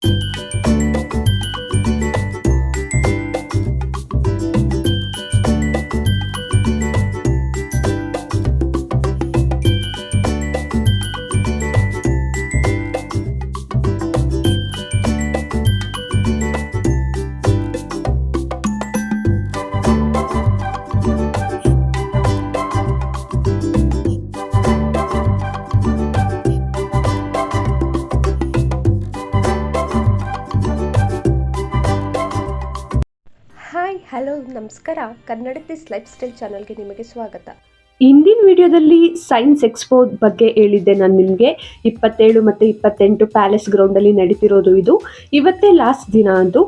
Hi hello ನಮಸ್ಕಾರ. Kannada this life style ಚಾನಲ್ಗೆ ನಿಮಗೆ ಸ್ವಾಗತ. ಹಿಂದಿನ ವಿಡಿಯೋದಲ್ಲಿ ಸೈನ್ಸ್ ಎಕ್ಸ್ಪೋ ಬಗ್ಗೆ ಹೇಳಿದ್ದೆ ನಾನು ನಿಮಗೆ. 27 ಮತ್ತು 28 ಪ್ಯಾಲೇಸ್ ಗ್ರೌಂಡಲ್ಲಿ ನಡೀತಿರೋದು ಇದು. ಇವತ್ತೇ ಲಾಸ್ಟ್ ದಿನ ಅದು.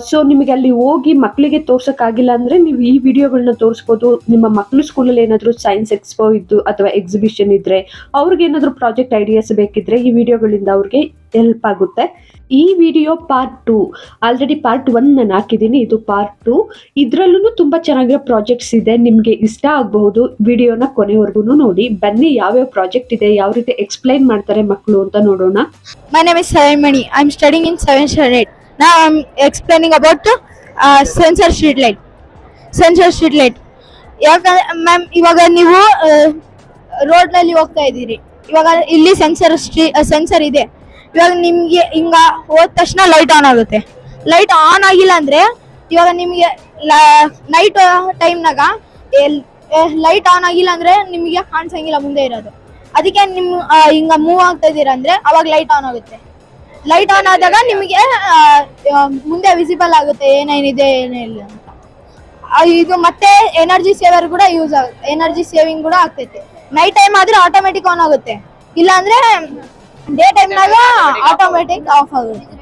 ಸೊ ನಿಮಗೆ ಅಲ್ಲಿ ಹೋಗಿ ಮಕ್ಕಳಿಗೆ ತೋರ್ಸೋಕ್ಕಾಗಿಲ್ಲ ಅಂದರೆ ನೀವು ಈ ವಿಡಿಯೋಗಳನ್ನ ತೋರಿಸ್ಬೋದು. ನಿಮ್ಮ ಮಕ್ಕಳು ಸ್ಕೂಲಲ್ಲಿ ಏನಾದರೂ ಸೈನ್ಸ್ ಎಕ್ಸ್ಪೋ ಇದ್ದು ಅಥವಾ ಎಕ್ಸಿಬಿಷನ್ ಇದ್ದರೆ ಅವ್ರಿಗೆ ಏನಾದರೂ ಪ್ರಾಜೆಕ್ಟ್ ಐಡಿಯಾಸ್ ಬೇಕಿದ್ದರೆ ಈ ವಿಡಿಯೋಗಳಿಂದ ಅವ್ರಿಗೆ ಹೆಲ್ಪ್ ಆಗುತ್ತೆ. ಈ ವಿಡಿಯೋ ಪಾರ್ಟ್ 2. ಆಲ್ರೆಡಿ ಪಾರ್ಟ್ 1 ನಾನು ಹಾಕಿದ್ದೀನಿ, ಇದು ಪಾರ್ಟ್ 2. ಇದರಲ್ಲೂ ತುಂಬ ಚೆನ್ನಾಗಿರೋ ಪ್ರಾಜೆಕ್ಟ್ಸ್ ಇದೆ, ನಿಮಗೆ ಇಷ್ಟ ಆಗಬಹುದು. ವಿಡಿಯೋನ ಕೊನೆವರೆಗೂ ನೋಡಿ. ಬನ್ನಿ ಯಾವ್ಯಾವ ಪ್ರಾಜೆಕ್ಟ್ ಇದೆ, ಯಾವ ರೀತಿ ಎಕ್ಸ್ಪ್ಲೈನ್ ಮಾಡ್ತಾರೆ ಮಕ್ಕಳು ಅಂತ ನೋಡೋಣ. My name is Aramane. I am studying in 7th standard. Now I am explaining about sensor street light. Sensor street light. Ma'am ಇವಾಗ ನೀವು ರೋಡ್ನಲ್ಲಿ ಹೋಗ್ತಾ ಇದ್ದೀರಿ. ಇವಾಗ ಇಲ್ಲಿ ಸೆನ್ಸರ್ ಇದೆ. ಇವಾಗ ನಿಮ್ಗೆ ಹಿಂಗ ಹೋದ ತಕ್ಷಣ ಲೈಟ್ ಆನ್ ಆಗುತ್ತೆ. ಲೈಟ್ ಆನ್ ಆಗಿಲ್ಲ ಅಂದ್ರೆ ಇವಾಗ ನಿಮ್ಗೆ ನೈಟ್ ಟೈಮ್ನಾಗ ಲೈಟ್ ಆನ್ ಆಗಿಲ್ಲ ಅಂದ್ರೆ ನಿಮ್ಗೆ ಕಾಣಿಸಂಗಿಲ್ಲ ಮುಂದೆ ಇರೋದು. ಅದಕ್ಕೆ ನಿಮ್ ಹಿಂಗ ಮೂವ್ ಆಗ್ತಾ ಇದೀರಾ ಅಂದ್ರೆ ಅವಾಗ ಲೈಟ್ ಆನ್ ಆಗುತ್ತೆ. ಲೈಟ್ ಆನ್ ಆದಾಗ ನಿಮಗೆ ಮುಂದೆ ವಿಸಿಬಲ್ ಆಗುತ್ತೆ ಏನೇನಿದೆ ಏನಿಲ್ಲ ಅಂತ. ಇದು ಮತ್ತೆ ಎನರ್ಜಿ ಸೇವರ್ ಕೂಡ ಯೂಸ್ ಆಗುತ್ತೆ, ಎನರ್ಜಿ ಸೇವಿಂಗ್ ಕೂಡ ಆಗ್ತೈತೆ. ನೈಟ್ ಟೈಮ್ ಆದ್ರೆ ಆಟೋಮೆಟಿಕ್ ಆನ್ ಆಗುತ್ತೆ, ಇಲ್ಲ ಅಂದ್ರೆ ಡೇ ಟೈಮ್ನಾಗ ಆಟೋಮೆಟಿಕ್ ಆಫ್ ಆಗುತ್ತೆ.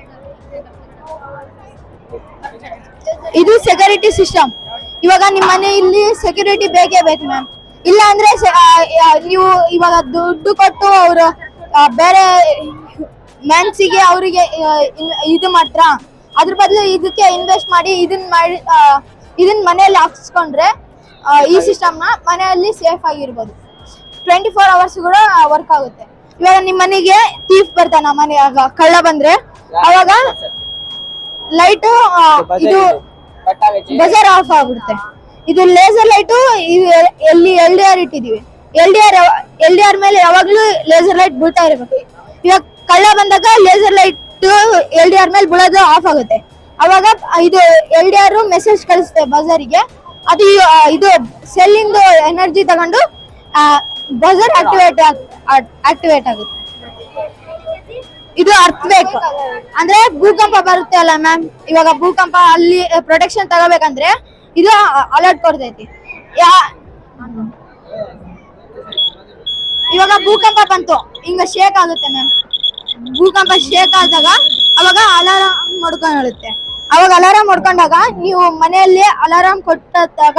ಇದು ಸೆಕ್ಯೂರಿಟಿ ಸಿಸ್ಟಮ್. ಇವಾಗ ನಿಮ್ಮ ಮನೆಯಲ್ಲಿ ಸೆಕ್ಯೂರಿಟಿ ಬೇಕೇ ಬೇಕು ಮ್ಯಾಮ್. ಇಲ್ಲ ಅಂದ್ರೆ ನೀವು ಇವಾಗ ದುಡ್ಡು ಕೊಟ್ಟು ಅವರು ಬೇರೆ ಮ್ಯಾನ್ಸಿಗೆ ಅವರಿಗೆ ಇದು ಮಾತ್ರ ಅದ್ರ ಬದಲು ಇದಕ್ಕೆ ಇನ್ವೆಸ್ಟ್ ಮಾಡಿ ಇದನ್ನ ಮನೆಯಲ್ಲಿ ಹಾಕ್ಸ್ಕೊಂಡ್ರೆ ಈ ಸಿಸ್ಟಮ್ನ ಮನೆಯಲ್ಲಿ ಸೇಫ್ ಆಗಿರ್ಬೋದು. 24 hours ಕೂಡ ವರ್ಕ್ ಆಗುತ್ತೆ. ಇವಾಗ ನಿಮ್ಮ ಮನೆಗೆ ಥೀಫ್ ಬರ್ತಾನ, ಮನೆಯಾಗ ಕಳ್ಳ ಬಂದ್ರೆ ಅವಾಗ ಲೈಟ್ ಇದು ಬಜರ್ ಆಫ್ ಆಗ್ಬಿಡುತ್ತೆ. ಇದು ಲೇಸರ್ ಲೈಟು. ಎಲ್ಲಿ LDR ಇಟ್ಟಿದೀವಿ. LDR ಮೇಲೆ ಯಾವಾಗ್ಲೂ ಲೇಸರ್ ಲೈಟ್ ಬೀಳ್ತಾ ಇರಬೇಕು. ಇವಾಗ ಕಳ್ಳ ಬಂದಾಗ ಲೇಸರ್ ಲೈಟ್ LDR ಮೇಲೆ ಬೀಳೋದು ಆಫ್ ಆಗುತ್ತೆ. ಅವಾಗ ಇದು LDR ಮೆಸೇಜ್ ಕಳಿಸುತ್ತೆ ಬಜರಿಗೆ. ಅದು ಇದು ಸೆಲ್ಲಿಂದು ಎನರ್ಜಿ ತಗೊಂಡು ಬಜರ್ ಆಕ್ಟಿವೇಟ್ ಆಗುತ್ತೆ. ಇದು ಅರ್ಥಬೇಕು ಅಂದ್ರೆ ಭೂಕಂಪ ಬರುತ್ತೆ ಅಲ್ಲ ಮ್ಯಾಮ್. ಇವಾಗ ಭೂಕಂಪ ಅಲ್ಲಿ ಪ್ರೊಟೆಕ್ಷನ್ ತಗೋಬೇಕಂದ್ರೆ ಇದು ಅಲರ್ಟ್ ಕೊಡ್ತೈತಿ. ಇವಾಗ ಭೂಕಂಪ ಬಂತು, ಹಿಂಗ ಶೇಕ್ ಆಗುತ್ತೆ ಮ್ಯಾಮ್. ಭೂಕಂಪ ಶೇಕ್ ಆದಾಗ ಅವಾಗ ಅಲಾರಾಮ್ ಹೊಡ್ಕೊಳ್ಳುತ್ತೆ. ಅವಾಗ ಅಲಾರಾಮ್ ಹೊಡ್ಕೊಂಡಾಗ ನೀವು ಮನೆಯಲ್ಲಿ ಅಲಾರಾಮ್ ಕೊಟ್ಟಾಗ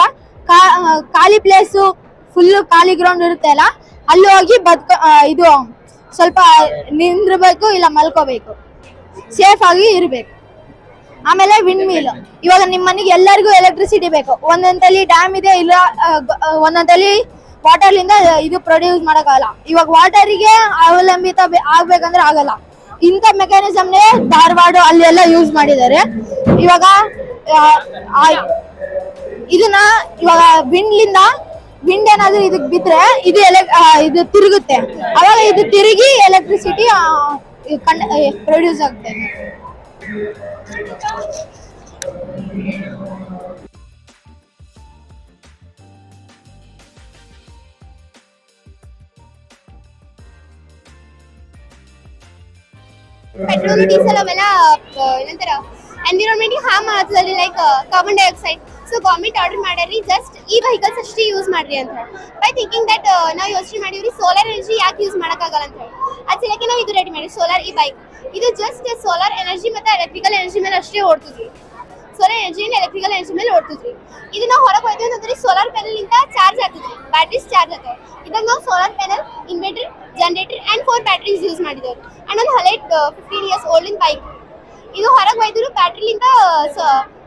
ಖಾಲಿ ಪ್ಲೇಸು ಫುಲ್ ಖಾಲಿ ಗ್ರೌಂಡ್ ಇರುತ್ತೆ ಅಲ್ಲ, ಅಲ್ಲಿ ಹೋಗಿ ಇದು ಸ್ವಲ್ಪ ನಿಂದ್ರಬೇಕು, ಇಲ್ಲ ಮಲ್ಕೋಬೇಕು, ಸೇಫ್ ಆಗಿ ಇರಬೇಕು. ಆಮೇಲೆ ವಿಂಡ್ ಮಿಲ್. ಇವಾಗ ನಿಮ್ಮ ಮನೆಗೆ ಎಲ್ಲರಿಗೂ ಎಲೆಕ್ಟ್ರಿಸಿಟಿ ಬೇಕು. ಒಂದೊಂದಲ್ಲಿ ಡ್ಯಾಮ್ ಇದೆ, ಇಲ್ಲ ಒಂದೊಂದಲ್ಲಿ ವಾಟರ್ಲಿಂದ ಇದು ಪ್ರೊಡ್ಯೂಸ್ ಮಾಡೋಕ್ಕಾಗಲ್ಲ. ಇವಾಗ ವಾಟರಿಗೆ ಅವಲಂಬಿತ ಆಗ್ಬೇಕಂದ್ರೆ ಆಗಲ್ಲ. ಇಂಥ ಮೆಕ್ಯಾನಿಸಮ್ನೇ ಧಾರವಾಡ ಅಲ್ಲಿ ಎಲ್ಲ ಯೂಸ್ ಮಾಡಿದ್ದಾರೆ. ಇವಾಗ ಇದನ್ನ ಇವಾಗ ವಿಂಡ್ ಏನಾದ್ರೂ ಇದಕ್ಕೆ ಬಿದ್ರೆ ಇದು ತಿರುಗುತ್ತೆ. ಅವಾಗ ಇದು ತಿರುಗಿ ಎಲೆಕ್ಟ್ರಿಸಿಟಿ ಪ್ರೊಡ್ಯೂಸ್ ಆಗುತ್ತೆ. ಪೆಟ್ರೋಲ್ ಡೀಸೆಲ್ ಅವೆಲ್ಲ ಏನಂತಾರ ಎನ್ವಿರಾನ್ಮೆಂಟ್ ಗೆ ಹಾರ್ಮ್ ಆಗ್ತದೆ, like carbon dioxide. So government order ಮಾಡ್ಯಾರಿ ಜಸ್ಟ್ ಈ ವೆಹಿಕಲ್ಸ್ ಅಷ್ಟೇ ಯೂಸ್ ಮಾಡ್ರಿ ಅಂತ ಹೇಳಿ. ಬೈ ಥಿಂಕಿಂಗ್ ದಟ್ ನಾವು ಯೋಚನೆ ಮಾಡಿವ್ರಿ ಸೋಲಾರ್ ಎನರ್ಜಿ ಯಾಕೆ ಯೂಸ್ ಮಾಡೋಕ್ಕಾಗಲ್ಲ ಅಂತ ಹೇಳಿ. ಅದ್ ಸಲಕ್ಕೆ ನಾವು ಇದು ರೆಡಿ ಮಾಡಿ ಸೋಲಾರ್ ಈ ಬೈಕ್. ಇದು ಜಸ್ಟ್ ಸೋಲಾರ್ ಎನರ್ಜಿ ಮತ್ತೆ ಎಲೆಕ್ಟ್ರಿಕಲ್ ಎನರ್ಜಿ ಮೇಲೆ ಅಷ್ಟೇ ಓಡ್ತಿದ್ವಿ. ಸೋಲಾರ್ ಎನರ್ಜಿ ಎಲೆಕ್ಟ್ರಿಕಲ್ ಎನರ್ಜಿ ಮೇಲೆ ಓಡ್ತಿದ್ವಿ. ಇದು ನಾವು ಹೊರಗೆ ಹೋಯ್ತು ಅಂತಂದ್ರೆ ಸೋಲಾರ್ ಪ್ಯಾನಲ್ ಇಂದ ಚಾರ್ಜ್ ಆಗ್ತದ್ರಿ, ಬ್ಯಾಟ್ರೀಸ್ ಚಾರ್ಜ್ ಆಗ್ತವೆ. ಇದಾಗ ನಾವು solar panel, inverter, generator and 4 batteries use ಮಾಡಿದೆವು. ಅಂಡ್ ಒಂದು ಹಳೆ 15 years ಓಲ್ಡ್ ಇನ್ ಬೈಕ್. ಇದು ಹೊರಗೆ ಒಯ್ದ್ರು ಬ್ಯಾಟ್ರಿಲಿಂದ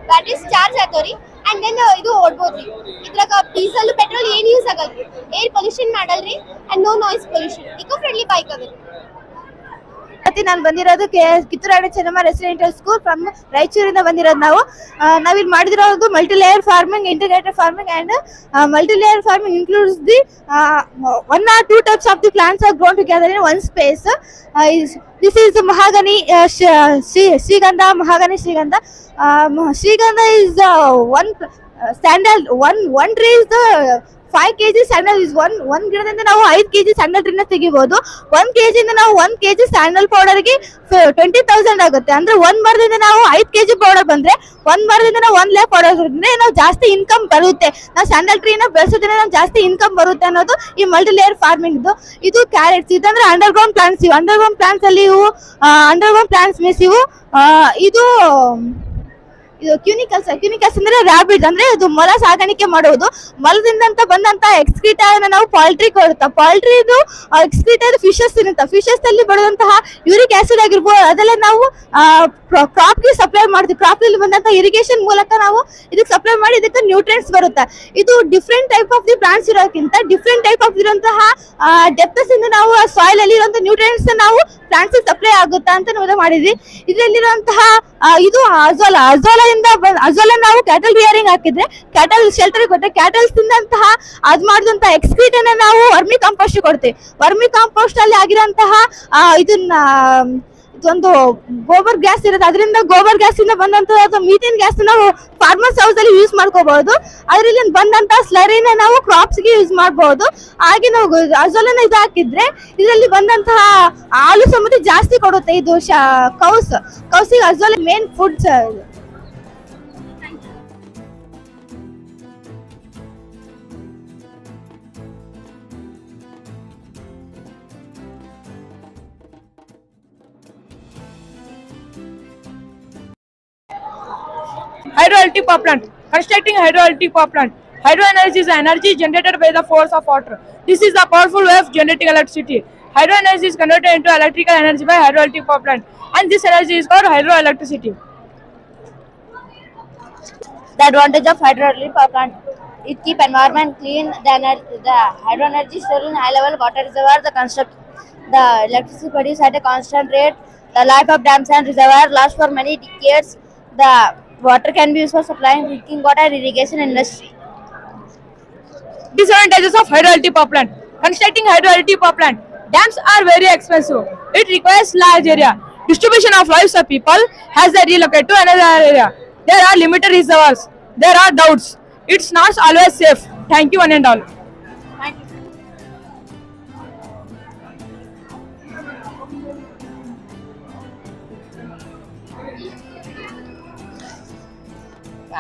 ಬ್ಯಾಟ್ರೀಸ್ ಚಾರ್ಜ್ ಆಗ್ತಾವ್ರಿ. ಅಂಡ್ ದೆನ್ ಇದು ಓಡ್ಬೋದ್ರಿ. ಇದ್ರಾಗ ಡೀಸೆಲ್ ಪೆಟ್ರೋಲ್ ಏನ್ ಯೂಸ್ ಆಗಲ್ರಿ, air pollution ಮಾಡಲ್ರಿ, and no noise pollution. Eco friendly bike ಅದ. ಮತ್ತೆ ನಾನು ಬಂದಿರೋದು Kitturani Chennamma residential school from ರಾಯಚೂರಿಂದ ಬಂದಿರೋದು ನಾವು. ನಾವಿಲ್ಲಿ ಮಾಡಿದಿರೋದು multi layer farming, integrated farming and multi layer farming includes the 1 or 2 types of the plants are grown together in one space. This is the mahogany, Srigandha, mahogany Srigandha. Srigandha is one sandal, one tree is the 5 kg sandal is one ಗಿಡದಿಂದ ನಾವು 5 kg sandal ಟ್ರೀನ ತೆಗಿಬಹುದು. 1 kg ಇಂದ ನಾವು 1 kg sandal ಪೌಡರ್ಗೆ 20,000 ಆಗುತ್ತೆ. ಅಂದ್ರೆ 1 ಮರದಿಂದ ನಾವು 5 kg powder ಬಂದ್ರೆ 1 ಮರದಿಂದ ನಾವು 1 ಲೇಯರ್ ಪೌಡರ್ ಬಂದ್ರೆ ನಾವು ಜಾಸ್ತಿ ಇನ್ಕಮ್ ಬರುತ್ತೆ. ನಾವು ಸ್ಯಾಂಡಲ್ ಟ್ರೀನ ಬೆಳೆಸೋದ್ರಿಂದ ನಾವು ಜಾಸ್ತಿ ಇನ್ಕಮ್ ಬರುತ್ತೆ ಅನ್ನೋದು ಈ ಮಲ್ಟಿ ಲೇಯರ್ ಫಾರ್ಮಿಂಗ್. ಇದು ಕ್ಯಾರೆಟ್ಸ್, ಇದಂದ್ರೆ ಅಂಡರ್ಗ್ರೌಂಡ್ ಪ್ಲಾಂಟ್ಸ್. ಇವು ಅಂಡರ್ಗ್ರೌಂಡ್ ಪ್ಲಾಂಟ್ಸ್ ಅಲ್ಲಿ ಇವು ಅಂಡರ್ಗ್ರೌಂಡ್ ಪ್ಲಾಂಟ್ಸ್ ಮೀನ್ಸ್ ಇವು ಇದು ಕ್ಯೂನಿಕಲ್ಸ್ ಅಂದ್ರೆ ರ್ಯಾಬಿಟ್, ಅಂದ್ರೆ ಇದು ಮೊಲ ಸಾಗಾಣಿಕೆ ಮಾಡುವುದು. ಮೊಲದಿಂದ ಬಂದಂತ ಎಕ್ಸ್ಕ್ರೀಟಾ ನಾವು ಪಾಲ್ಟ್ರಿ ಕೊಡುತ್ತಾ. ಪಾಲ್ಟ್ರಿದು ಎಕ್ಸ್ಕ್ರೀಟಾ ಫಿಶಸ್ ಇರುತ್ತೆ. ಫಿಶಸ್ ಅಲ್ಲಿ ಬರುವಂತಹ ಯೂರಿಕ್ ಆಸಿಡ್ ಆಗಿರ್ಬೋದು ಅದೆಲ್ಲ ನಾವು ಕ್ರಾಪ್ಗೆ ಸಪ್ಲೈ ಮಾಡ್ತೀವಿ. ಕ್ರಾಪ್ ಅಲ್ಲಿ ಬಂದಂತ ಇರಿಗೇಷನ್ ಮೂಲಕ ನಾವು ಇದಕ್ಕೆ ಸಪ್ಲೈ ಮಾಡಿ ಇದಕ್ಕೆ ನ್ಯೂಟ್ರಿಯೆಂಟ್ಸ್ ಬರುತ್ತೆ. ಇದು different type of the plants ಇರೋಕ್ಕಿಂತ ಡಿಫ್ರೆಂಟ್ ಟೈಪ್ ಆಫ್ ಇರುವಂತಹ ಡೆಪ್ತಸ್ ಇಂದ ನಾವು ಸಾಯಿಲ್ ಅಲ್ಲಿ ಇರುವಂತಹ ನ್ಯೂಟ್ರಿಯೆಂಟ್ಸ್ ನಾವು ಪ್ಲಾಂಟ್ಸ್ ಸಪ್ಲೈ ಆಗುತ್ತಾ ಅಂತ ನಾವು ಮಾಡಿದ್ವಿ. ಇದರಲ್ಲಿರುವಂತಹ ಇದು ಅಜೋಲಾ ನಾವು ಕ್ಯಾಟಲ್ ರಿಯರಿಂಗ್ ಹಾಕಿದ್ರೆ ಕ್ಯಾಟಲ್ ಶೆಲ್ಟರ್ ಕೊಟ್ಟರೆ ಕ್ಯಾಟಲ್ಸ್ ತಿಂದಂತಹ ಅದ್ ಮಾಡಿದಂತಹ ಎಕ್ಸ್ಕ್ರೀಟ್ ಅನ್ನ ನಾವು ವರ್ಮಿ ಕಾಂಪೋಸ್ಟ್ ಕೊಡ್ತೀವಿ. ವರ್ಮಿ ಕಾಂಪೋಸ್ಟ್ ಅಲ್ಲಿ ಆಗಿರುವಂತಹ ಇದೊಂದು ಗೋಬರ್ ಗ್ಯಾಸ್ ಇರುತ್ತೆ. ಅದರಿಂದ ಗೋಬರ್ ಗ್ಯಾಸ್ ಇಂದ ಬಂದಂತಹ ಮೀಥೇನ್ ಗ್ಯಾಸ್ ನಾವು ಫಾರ್ಮರ್ಸ್ ಹೌಸ್ ಅಲ್ಲಿ ಯೂಸ್ ಮಾಡ್ಕೋಬಹುದು. ಅದರಿಂದ ಬಂದಂತಹ ಸ್ಲರಿನ ನಾವು ಕ್ರಾಪ್ಸ್ ಗೆ ಯೂಸ್ ಮಾಡಬಹುದು. ಹಾಗೆ ನಾವು ಅಜೋಲನ ಇದು ಹಾಕಿದ್ರೆ ಇದರಲ್ಲಿ ಬಂದಂತಹ ಹಾಲು ಸಮೇತ ಜಾಸ್ತಿ ಕೊಡುತ್ತೆ. ಇದು ಕೌಸಿಗೆ azolla main foods. Hydroelectric power plant. Constructing hydroelectric power plant. Hydroenergy is energy generated by the force of water. This is the powerful way of generating electricity. Hydroenergy is converted into electrical energy by hydroelectric power plant, and this energy is called hydroelectricity. The advantage of hydroelectric power plant: it keep environment clean. The hydroenergy stored in high level water reservoir. The electricity produced at a constant rate. The life of dams and reservoir lasts for many decades. The water can be used for supplying drinking water, irrigation industry. Disadvantages of hydroelectric power plant. Constructing hydroelectric power plant. Dams are very expensive. It requires large area. Distribution of lives of people has they relocate to another area. There are limited reservoirs. There are doubts. It's not always safe. Thank you one and all.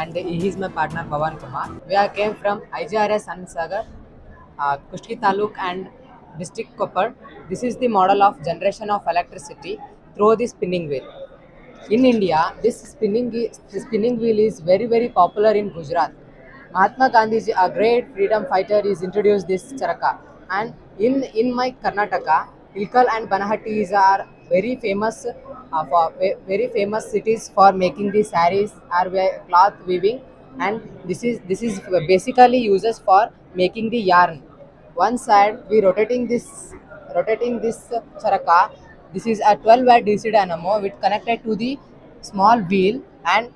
And he is my partner Pawan Kumar. We are came from IGRS Sagar, Kushki Taluk and district Koppar. This is the model of generation of electricity through the spinning wheel. In India, this spinning wheel is very popular in Gujarat. Mahatma Gandhi, a great freedom fighter, is introduced this charaka. And in my Karnataka, Ilkal and Banahatti are very famous cities for making the sarees or cloth weaving, and this is basically uses for making the yarn. One side we rotating this charaka. This is a 12-watt DC dynamo which connected to the small wheel, and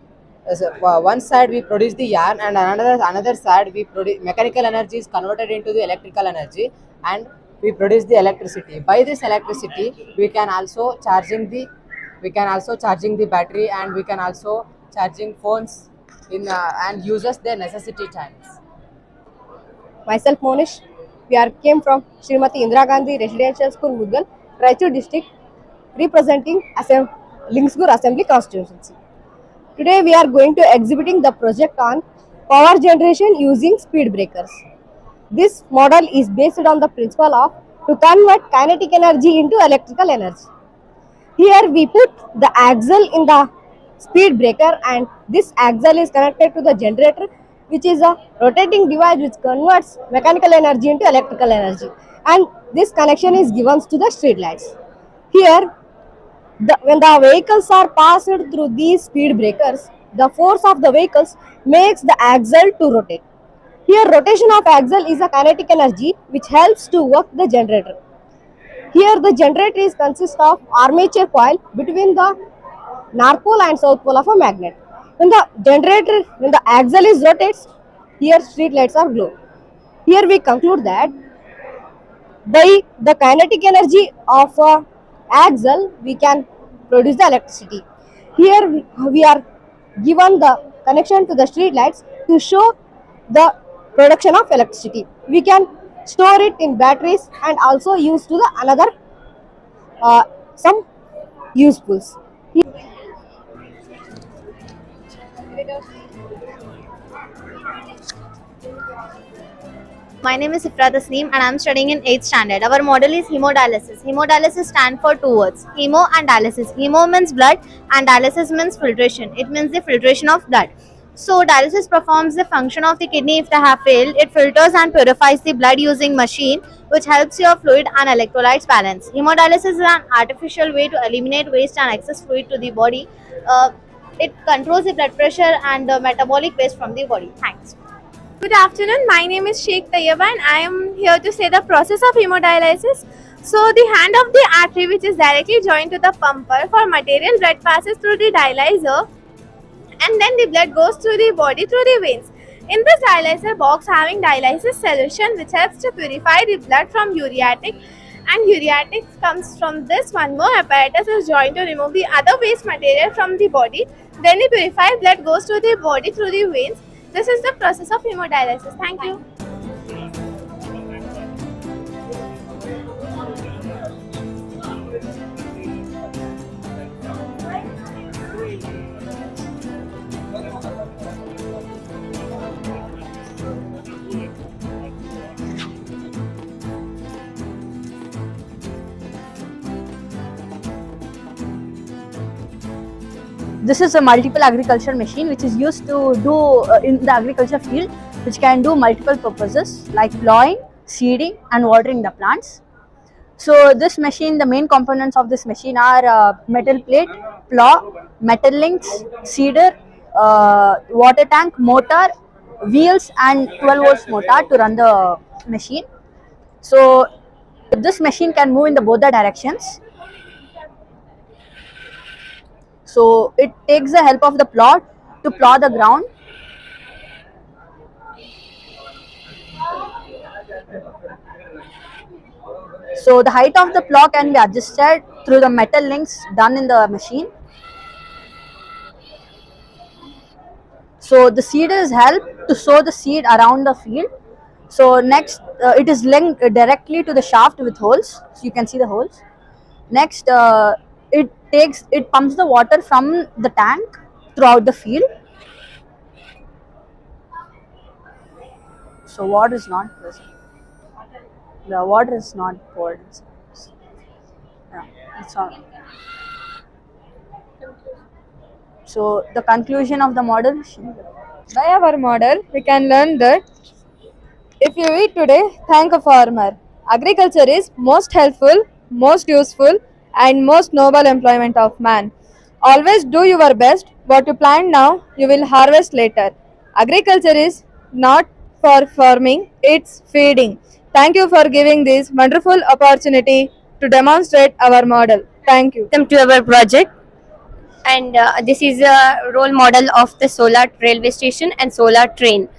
one side we produce the yarn, and another side we produce mechanical energy is converted into the electrical energy, and we produce the electricity. By this electricity we can also charging the battery, and we can also charging phones and uses their necessity times. Myself Monish. Came from Srimati Indira Gandhi Residential School, Mudgal, Raichur district, representing Linksgur Assembly constituency. Today we are going to exhibiting the project on power generation using speed breakers. This model is based on the principle of to convert kinetic energy into electrical energy. Here we put the axle in the speed breaker, and this axle is connected to the generator, which is a rotating device which converts mechanical energy into electrical energy, and this connection is given to the street lights. Here, when the vehicles are passed through these speed breakers, the force of the vehicles makes the axle to rotate. Here, rotation of axle is a kinetic energy which helps to work the generator. Here the generator is consist of armature coil between the north pole and south pole of a magnet. When the axle is rotates, here street lights are glow. Here we conclude that by the kinetic energy of a axle, we can produce the electricity. Here we are given the connection to the street lights to show the production of electricity. We can store it in batteries and also use to the another some usefuls. My name is Ifra Tasneem and I am studying in 8th standard. Our model is hemodialysis. Hemodialysis stands for two words, hemo and dialysis. Hemo means blood and dialysis means filtration. It means the filtration of blood. So dialysis performs the function of the kidney if they have failed. It filters and purifies the blood using machine which helps your fluid and electrolytes balance. Hemodialysis is an artificial way to eliminate waste and excess fluid to the body. It controls the blood pressure and the metabolic waste from the body. Thanks. Good afternoon, my name is Sheikh Tayyaba and I am here to say the process of hemodialysis. So the hand of the artery which is directly joined to the pumper for material blood passes through the dialyzer and then the blood goes through the body through the veins. In this dialyzer box having dialysis solution which helps to purify the blood from uriatic, and uriatic comes from this one more apparatus is joined to remove the other waste material from the body. Then the purified blood goes to the body through the veins. This is the process of hemodialysis. Thank you. This is a multiple agriculture machine which is used to do in the agriculture field, which can do multiple purposes like plowing, seeding and watering the plants. So this machine, the main components of this machine are metal plate, plow, metal links, seeder, water tank, motor, wheels and 12 volts motor to run the machine. So this machine can move in both the directions. So it takes the help of the plow to plow the ground. So the height of the plow can be adjusted through the metal links done in the machine. So the seeders help to sow the seed around the field. So next it is linked directly to the shaft with holes. So you can see the holes. Next it pumps the water from the tank throughout the field. So water is not present. The water is not poured. Yeah, it's all. So the conclusion of the model. By our model, we can learn that if you eat today, thank a farmer. Agriculture is most helpful, most useful, and most noble employment of man. Always do your best. What you plant now, you will harvest later. Agriculture is not for farming, it's feeding. Thank you for giving this wonderful opportunity to demonstrate our model. Thank you. Welcome to our project, and this is a role model of the solar railway station and solar train.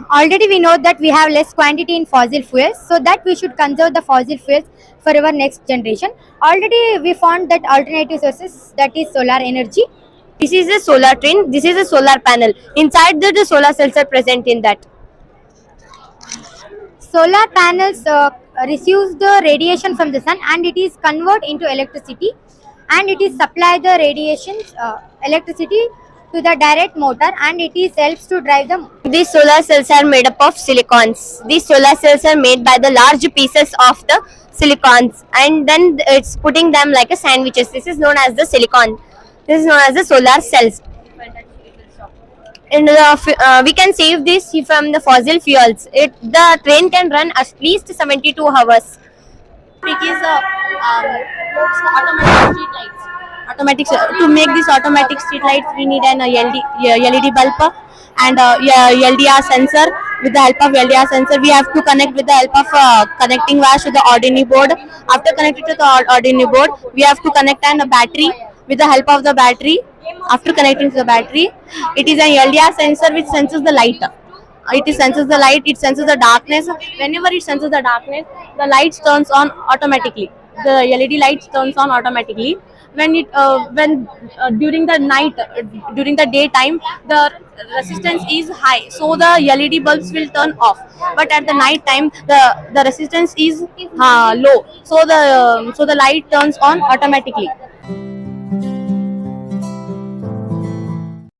Already we know that we have less quantity in fossil fuels, so that we should conserve the fossil fuels for our next generation. Already we found that alternative sources, that is solar energy. This is a solar train, this is a solar panel. Inside that the solar cells are present in that. Solar panels receives the radiation from the sun and it is converted into electricity, and it is supply the radiation electricity to the direct motor, and it is helps to drive them. These solar cells are made up of silicons. These solar cells are made by the large pieces of the silicons, and then it's putting them like a sandwiches. This is known as the silicon. This is known as the solar cells. And we can save this from the fossil fuels. The train can run at least 72 hours. It is automatic street lights. To make this automatic street lights, we need an LED bulb and a LDR sensor with the help of LDR sensor. We have to connect with the help of connecting wires to the Arduino board. After connecting to the Arduino board, we have to connect a battery with the help of the battery. After connecting to the battery, it is an LDR sensor which senses the light. It senses the light, it senses the darkness. Whenever it senses the darkness, the lights turns on automatically. The LED lights turns on automatically. When during the night, during the daytime, the resistance is high, so the LED bulbs will turn off. But at the night time, the resistance is low, so the light turns on automatically.